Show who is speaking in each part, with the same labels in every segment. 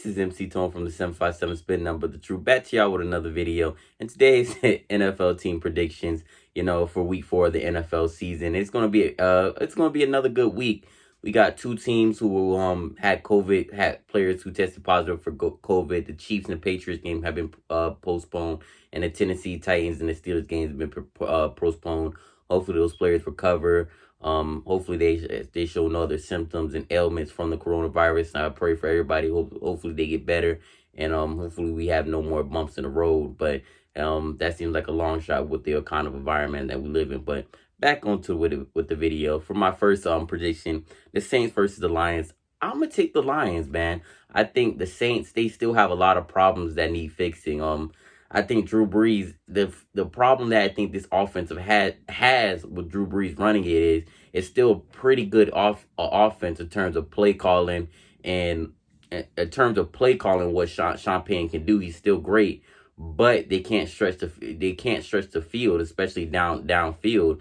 Speaker 1: This is MC Tone from the 757 Spin Number, the True. Back to y'all with another video. And today's NFL team predictions, for week 4 of the NFL season. It's gonna be another good week. We got two teams who had players who tested positive for COVID. The Chiefs and the Patriots game have been postponed, and the Tennessee Titans and the Steelers games have been postponed. Hopefully those players recover. Hopefully they show no other symptoms and ailments from the coronavirus. And I pray for everybody. Hopefully they get better, and hopefully we have no more bumps in the road. But that seems like a long shot with the kind of environment that we live in. But back onto with the video. For my first prediction, the Saints versus the Lions. I'm gonna take the Lions, man. I think the Saints, they still have a lot of problems that need fixing. I think Drew Brees, the problem that I think this offensive has with Drew Brees running it is it's still a pretty good offense in terms of play calling, and in terms of play calling what Sean Payton can do, he's still great, but they can't stretch the field, especially downfield.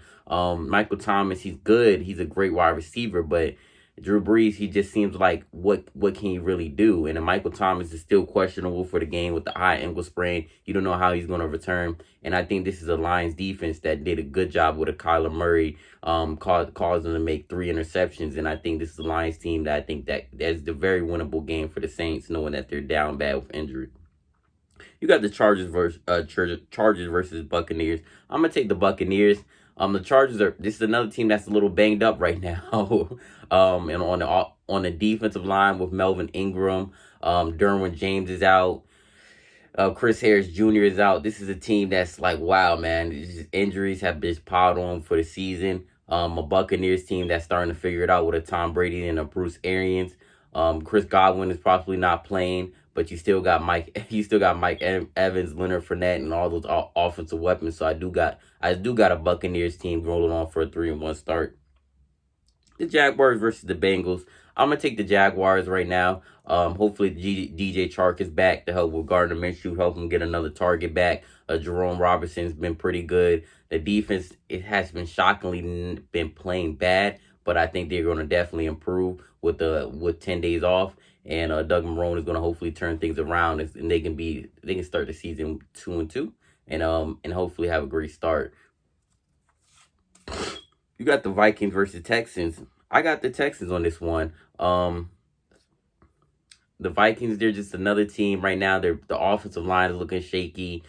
Speaker 1: Michael Thomas, he's good, he's a great wide receiver, but Drew Brees, he just seems like what can he really do? And Michael Thomas is still questionable for the game with the high ankle sprain. You don't know how he's going to return. And I think this is a Lions defense that did a good job with a Kyler Murray, caused them to make 3 interceptions. And I think this is a Lions team that I think that's the very winnable game for the Saints, knowing that they're down bad with injury. You got the Chargers versus Buccaneers. I'm gonna take the Buccaneers. The Chargers this is another team that's a little banged up right now. And on the defensive line with Melvin Ingram, Derwin James is out. Chris Harris Jr. is out. This is a team that's like, wow, man. Injuries have been piled on for the season. A Buccaneers team that's starting to figure it out with a Tom Brady and a Bruce Arians. Chris Godwin is probably not playing, but you still got Mike Evans, Leonard Fournette, and all those offensive weapons. So I do got a Buccaneers team rolling on for a 3-1 start. The Jaguars versus the Bengals. I'm gonna take the Jaguars right now. Hopefully DJ Chark is back to help with Gardner Minshew, help him get another target back. Jerome Robinson's been pretty good. The defense, it has been shockingly been playing bad, but I think they're going to definitely improve with 10 days off. And Doug Marrone is going to hopefully turn things around, and they can start the season 2-2, and hopefully have a great start. You got the Vikings versus Texans. I got the Texans on this one. The Vikings, they're just another team right now. The offensive line is looking shaky.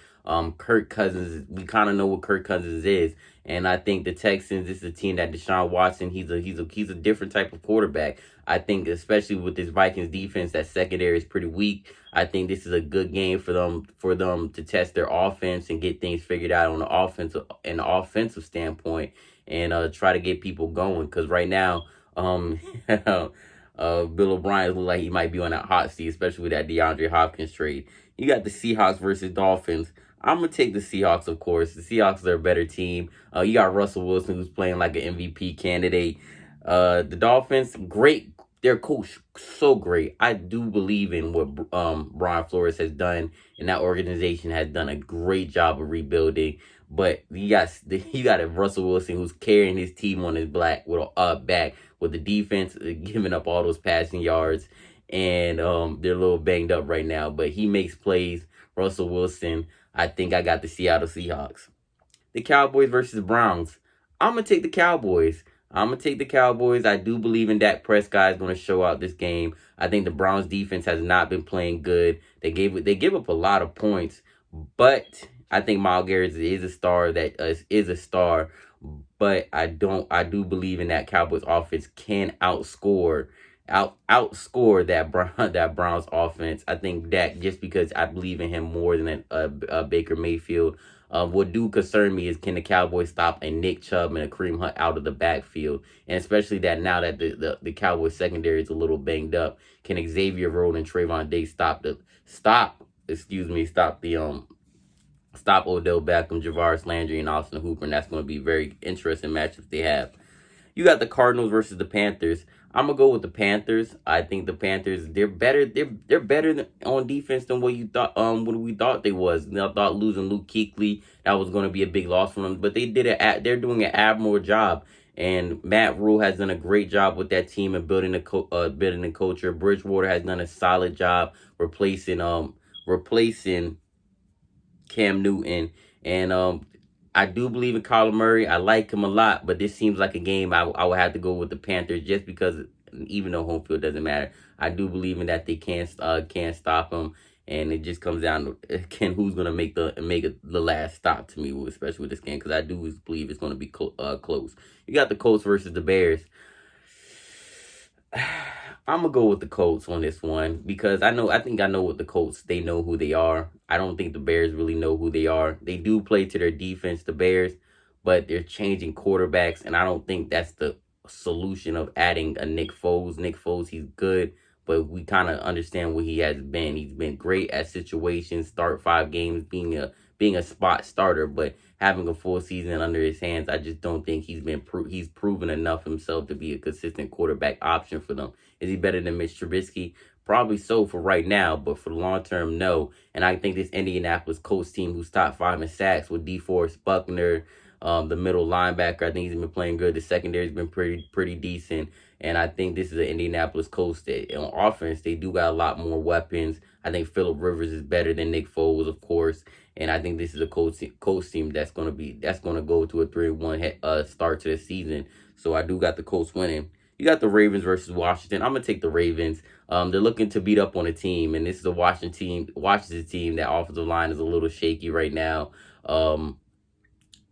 Speaker 1: Kirk Cousins, we kind of know what Kirk Cousins is, and I think the Texans, this is a team that Deshaun Watson, he's a different type of quarterback. I think especially with this Vikings defense, that secondary is pretty weak. I think this is a good game for them to test their offense and get things figured out on the offensive standpoint, and try to get people going, because right now, Bill O'Brien look like he might be on that hot seat, especially with that DeAndre Hopkins trade. You got the Seahawks versus Dolphins. I'm going to take the Seahawks, of course. The Seahawks are a better team. You got Russell Wilson, who's playing like an MVP candidate. The Dolphins, great. Their coach, so great. I do believe in what Brian Flores has done, and that organization has done a great job of rebuilding. But you got a Russell Wilson who's carrying his team on his back with the defense giving up all those passing yards, and they're a little banged up right now. But he makes plays. Russell Wilson. I think I got the Seattle Seahawks. The Cowboys versus Browns. I'm gonna take the Cowboys. I do believe in Dak Prescott is going to show out this game. I think the Browns defense has not been playing good. They give up a lot of points, but I think Myles Garrett is a star. But I do believe in that Cowboys offense can outscore that Browns offense. I think Dak, just because I believe in him more than a Baker Mayfield. What do concern me is, can the Cowboys stop a Nick Chubb and a Kareem Hunt out of the backfield? And especially that now that the Cowboys secondary is a little banged up, can Xavier Rhodes and Trayvon Diggs stop Odell Beckham, Javaris Landry, and Austin Hooper? And that's going to be a very interesting matchup they have. You got the Cardinals versus the Panthers. I'm gonna go with the Panthers. I think the Panthers, they're better. They're better on defense than what we thought they was. I thought losing Luke Kuechly, that was going to be a big loss for them, but they're doing an admirable job. And Matt Rule has done a great job with that team and building building the culture. Bridgewater has done a solid job replacing Cam Newton. And I do believe in Kyler Murray. I like him a lot, but this seems like a game I would have to go with the Panthers just because, even though home field doesn't matter, I do believe in that they can't stop him. And it just comes down to who's gonna make the last stop to me, especially with this game, because I do believe it's gonna be close. You got the Colts versus the Bears. I'm gonna go with the Colts on this one because I think I know what the Colts, they know who they are. I don't think the Bears really know who they are. They do play to their defense, the Bears, but they're changing quarterbacks, and I don't think that's the solution of adding a Nick Foles. Nick Foles, he's good, but we kind of understand what he has been. He's been great at situations, start 5 games, being a spot starter, but having a full season under his hands, I just don't think he's proven enough himself to be a consistent quarterback option for them. Is he better than Mitch Trubisky? Probably so for right now, but for the long term, no. And I think this Indianapolis Colts team, who's top 5 in sacks with DeForest Buckner, the middle linebacker, I think he's been playing good. The secondary's been pretty decent. And I think this is an Indianapolis Colts that on offense, they do got a lot more weapons. I think Phillip Rivers is better than Nick Foles, of course. And I think this is a Colts team that's gonna go to a 3-1 start to the season. So I do got the Colts winning. You got the Ravens versus Washington. I'm gonna take the Ravens. They're looking to beat up on a team, and this is a Washington team. That offensive line is a little shaky right now.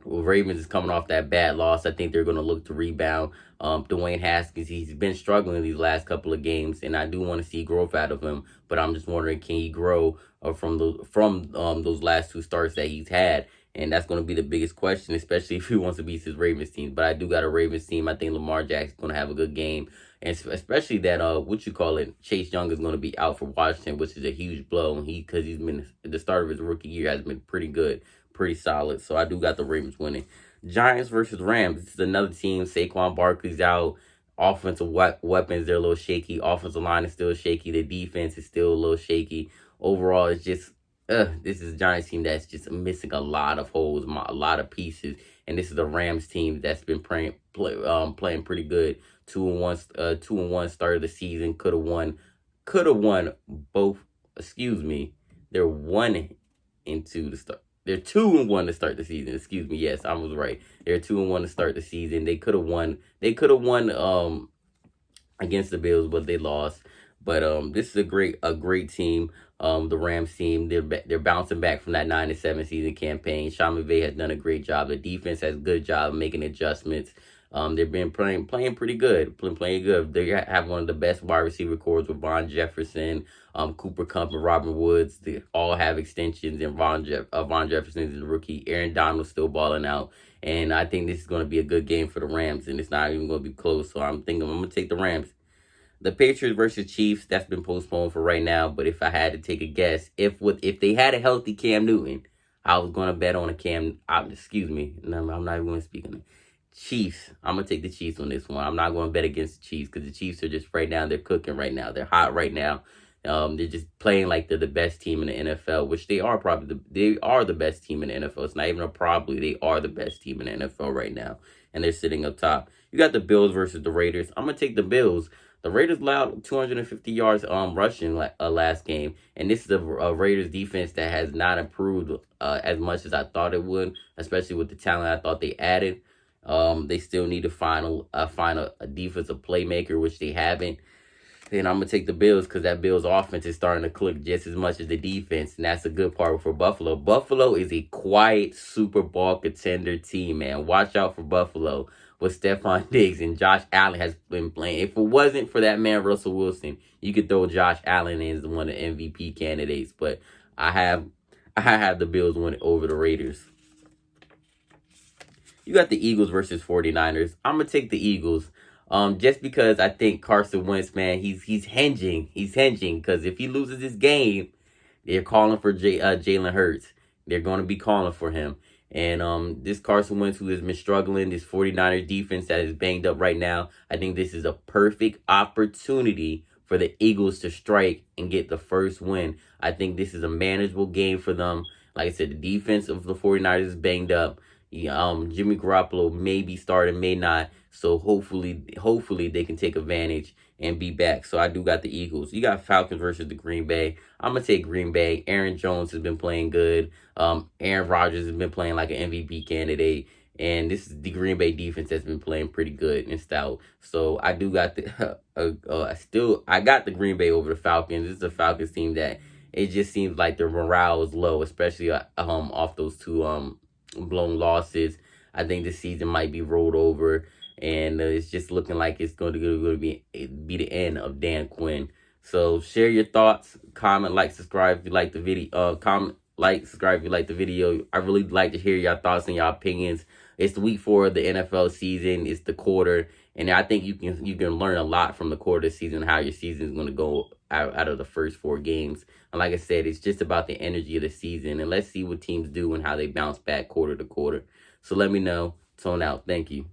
Speaker 1: Ravens is coming off that bad loss. I think they're going to look to rebound. Dwayne Haskins, he's been struggling these last couple of games, and I do want to see growth out of him. But I'm just wondering, can he grow from those last 2 starts that he's had? And that's going to be the biggest question, especially if he wants to beat his Ravens team. But I do got a Ravens team. I think Lamar Jackson's going to have a good game. And especially that, Chase Young is going to be out for Washington, which is a huge blow. Because he's been, at the start of his rookie year, has been pretty good, pretty solid. So I do got the Ravens winning. Giants versus Rams. This is another team. Saquon Barkley's out. Offensive weapons, they're a little shaky. Offensive line is still shaky. The defense is still a little shaky. Overall, it's just, this is a Giants team that's just missing a lot of holes, a lot of pieces. And this is a Rams team that's been playing pretty good. 2-1 start of the season. Could have won both. Excuse me. They're 1-2 to start. They're 2-1 to start the season. Excuse me. Yes, I was right. They're 2-1 to start the season. They could have won. They could have won against the Bills, but they lost. But this is a great team. The Rams team, they're bouncing back from that 9-7 season campaign. Sean McVay has done a great job. The defense has a good job of making adjustments. They've been playing pretty good. Playing good. They have one of the best wide receiver corps with Von Jefferson, Cooper Kupp, and Robin Woods. They all have extensions, and Von Jefferson is a rookie. Aaron Donald's still balling out. And I think this is going to be a good game for the Rams, and it's not even going to be close. So I'm going to take the Rams. The Patriots versus Chiefs, that's been postponed for right now. But if I had to take a guess, if they had a healthy Cam Newton, I was going to bet on excuse me. No, I'm not even going to speak on it. Chiefs. I'm going to take the Chiefs on this one. I'm not going to bet against the Chiefs because the Chiefs are just right now. They're cooking right now. They're hot right now. They're just playing like they're the best team in the NFL, which they are they are the best team in the NFL. It's not even a probably. They are the best team in the NFL right now, and they're sitting up top. You got the Bills versus the Raiders. I'm going to take the Bills. The Raiders allowed 250 yards rushing last game, and this is a Raiders defense that has not improved as much as I thought it would, especially with the talent I thought they added. They still need to find a defensive playmaker, which they haven't. Then I'm going to take the Bills because that Bills offense is starting to click just as much as the defense, and that's a good part for Buffalo. Buffalo is a quiet Super Bowl contender team, man. Watch out for Buffalo with Stephon Diggs, and Josh Allen has been playing. If it wasn't for that man, Russell Wilson, you could throw Josh Allen in as one of the MVP candidates, but I have the Bills winning over the Raiders. You got the Eagles versus 49ers. I'm going to take the Eagles. Just because I think Carson Wentz, man, he's hinging. He's hinging because if he loses this game, they're calling for Jalen Hurts. They're going to be calling for him. And this Carson Wentz, who has been struggling, this 49ers defense that is banged up right now, I think this is a perfect opportunity for the Eagles to strike and get the first win. I think this is a manageable game for them. Like I said, the defense of the 49ers is banged up. Jimmy Garoppolo may be starting, may not. So hopefully they can take advantage and be back. So I do got the Eagles. You got Falcons versus the Green Bay. I'm gonna take Green Bay. Aaron Jones has been playing good. Aaron Rodgers has been playing like an MVP candidate. And this is the Green Bay defense that's been playing pretty good and stout. So I do got the I got the Green Bay over the Falcons. This is a Falcons team that it just seems like their morale is low, especially off those two blown losses. I think this season might be rolled over, and it's just looking like it's going to be the end of Dan Quinn. So share your thoughts, comment, like, subscribe if you like the video. Comment, like, subscribe if you like the video. I really like to hear your thoughts and your opinions. It's the week 4 of the NFL season. It's the quarter, and I think you can learn a lot from the quarter season, how your season is going to go out of the first 4 games. And like I said, it's just about the energy of the season, and let's see what teams do and how they bounce back quarter to quarter. So let me know. Tone out. Thank you.